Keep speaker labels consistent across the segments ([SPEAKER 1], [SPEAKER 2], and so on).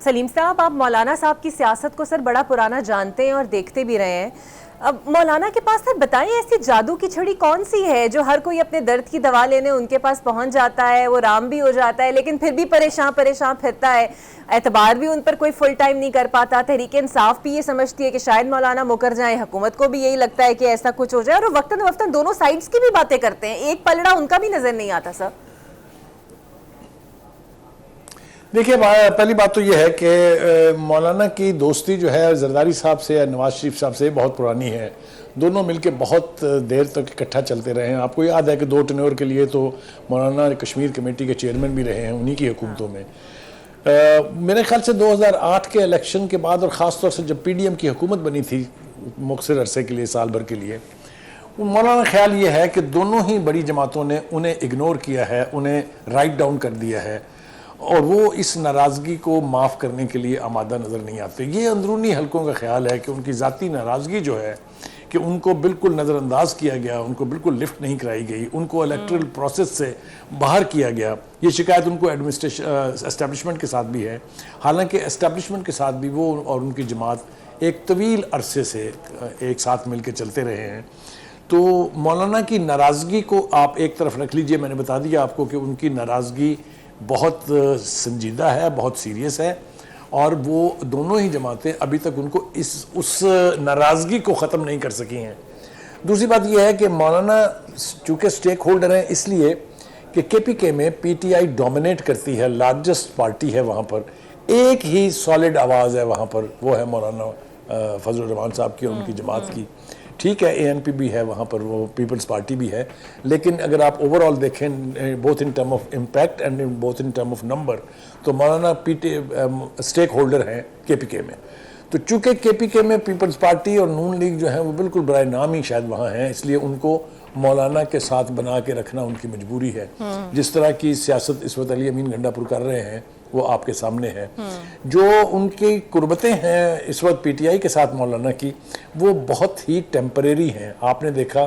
[SPEAKER 1] सलीम साहब, आप मौलाना साहब की सियासत को सर बड़ा पुराना जानते हैं और देखते भी रहे हैं। अब मौलाना के पास सर बताएं, ऐसी जादू की छड़ी कौन सी है जो हर कोई अपने दर्द की दवा लेने उनके पास पहुंच जाता है, वो राम भी हो जाता है लेकिन फिर भी परेशान परेशान फिरता है, एतबार भी उन पर कोई फुल टाइम नहीं कर पाता। तहरीक इंसाफ भी ये समझती है कि शायद मौलाना मुकर जाए, हुकूमत को भी यही लगता है कि ऐसा कुछ हो जाए, और वक्तन वक्तन दोनों साइड्स की भी बातें करते हैं, एक पलड़ा उनका भी नजर नहीं आता सर।
[SPEAKER 2] देखिए, पहली बात तो यह है कि मौलाना की दोस्ती जो है जरदारी साहब से या नवाज शरीफ साहब से बहुत पुरानी है। दोनों मिलके बहुत देर तक इकट्ठा चलते रहे हैं। आपको याद है कि 2 टर्नोर के लिए तो मौलाना कश्मीर कमेटी के चेयरमैन भी रहे हैं उन्हीं की हुकूमतों में। मेरे ख्याल से 2008 के इलेक्शन के बाद, और ख़ास तौर से जब PDM की हुकूमत बनी थी मुख्तसर अरसे के लिए, साल भर के लिए, मौलाना ख्याल ये है कि दोनों ही बड़ी जमातों ने उन्हें इग्नोर किया है, उन्हें राइट डाउन कर दिया है, और वो इस नाराज़गी को माफ़ करने के लिए आमादा नज़र नहीं आते। ये अंदरूनी हलकों का ख्याल है कि उनकी ज़ाती नाराज़गी जो है कि उनको बिल्कुल नज़रअंदाज किया गया, उनको बिल्कुल लिफ्ट नहीं कराई गई, उनको इलेक्ट्रल प्रोसेस से बाहर किया गया। ये शिकायत उनको एस्टेब्लिशमेंट के साथ भी है। हालांकि एस्टेब्लिशमेंट के साथ भी वो और उनकी जमात एक तवील अरसे से एक साथ मिल के चलते रहे हैं। तो मौलाना की नाराज़गी को आप एक तरफ रख लीजिए। मैंने बता दिया आपको कि उनकी नाराज़गी बहुत संजीदा है, बहुत सीरियस है, और वो दोनों ही जमातें अभी तक उनको उस नाराज़गी को ख़त्म नहीं कर सकी हैं। दूसरी बात यह है कि मौलाना चूँकि स्टेक होल्डर हैं, इसलिए कि KPK में PTI डोमिनेट करती है, लार्जेस्ट पार्टी है वहाँ पर, एक ही सॉलिड आवाज़ है वहाँ पर, वो है मौलाना फजलुर रहमान साहब की और उनकी जमात की। ठीक है, ANP भी है वहाँ पर, वो पीपल्स पार्टी भी है, लेकिन अगर आप ओवरऑल देखें both in term of impact and both in term of number, तो मौलाना स्टेक होल्डर हैं KPK में। तो चूँकि KPK में पीपल्स पार्टी और नून लीग जो है वो बिल्कुल बराए नाम ही शायद वहाँ हैं, इसलिए उनको मौलाना के साथ बना के रखना उनकी मजबूरी है। जिस तरह की सियासत इस वक्त अली अमीन गंडापुर कर रहे हैं वो आपके सामने है। जो उनकी कुर्बतें हैं इस वक्त PTI के साथ मौलाना की, वो बहुत ही टेम्परेरी हैं। आपने देखा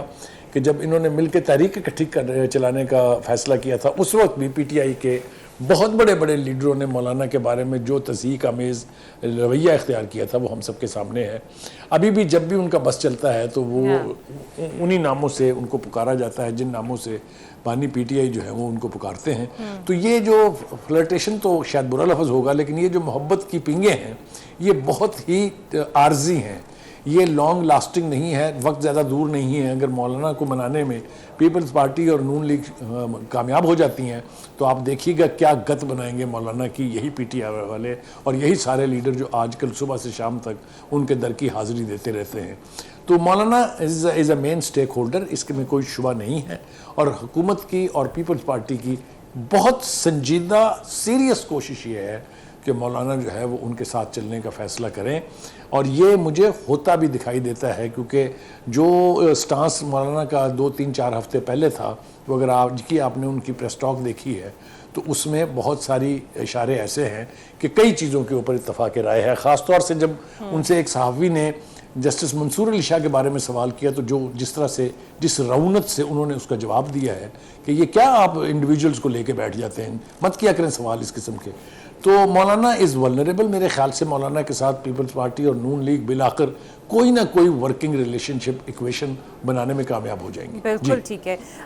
[SPEAKER 2] कि जब इन्होंने मिल के तहरीक इकट्ठी चलाने का फैसला किया था, उस वक्त भी PTI के बहुत बड़े बड़े लीडरों ने मौलाना के बारे में जो तस्दीक आमेज़ रवैया इख्तियार किया था वो हम सबके सामने है। अभी भी जब भी उनका बस चलता है तो वो उन्हीं नामों से उनको पुकारा जाता है जिन नामों से बानी PTI जो है वो उनको पुकारते हैं। तो ये जो फ्लर्टेशन तो शायद बुरा लफ्ज़ होगा, लेकिन ये जो मोहब्बत की पिंगे हैं ये बहुत ही आर्जी हैं, ये लॉन्ग लास्टिंग नहीं है, वक्त ज़्यादा दूर नहीं है। अगर मौलाना को मनाने में पीपल्स पार्टी और नून लीग कामयाब हो जाती हैं तो आप देखिएगा क्या गत बनाएंगे मौलाना की यही PTI वाले और यही सारे लीडर जो आजकल सुबह से शाम तक उनके दर की हाज़िरी देते रहते हैं। तो मौलाना is a main stakeholder, इसके में कोई शुबा नहीं है, और हुकूमत की और पीपल्स पार्टी की बहुत संजीदा सीरियस कोशिश ये है कि मौलाना जो है वो उनके साथ चलने का फ़ैसला करें, और ये मुझे होता भी दिखाई देता है क्योंकि जो स्टांस मौलाना का 2-3-4 हफ्ते पहले था, वो अगर आज की आपने उनकी प्रेस टॉक देखी है तो उसमें बहुत सारी इशारे ऐसे हैं कि कई चीज़ों के ऊपर इत्तफाक राय है। ख़ास तौर से जब उनसे एक सहाफ़ी ने जस्टिस मंसूर अली शाह के बारे में सवाल किया तो जो जिस तरह से जिस रौनक से उन्होंने उसका जवाब दिया है कि ये क्या आप इंडिविजुअल्स को लेके बैठ जाते हैं, मत किया करें सवाल इस किस्म के। तो मौलाना इज़ वल्नरेबल। मेरे ख्याल से मौलाना के साथ पीपल्स पार्टी और नून लीग बिलाकर कोई ना कोई वर्किंग रिलेशनशिप इक्वेशन बनाने में कामयाब हो जाएंगी।
[SPEAKER 1] बिल्कुल ठीक है।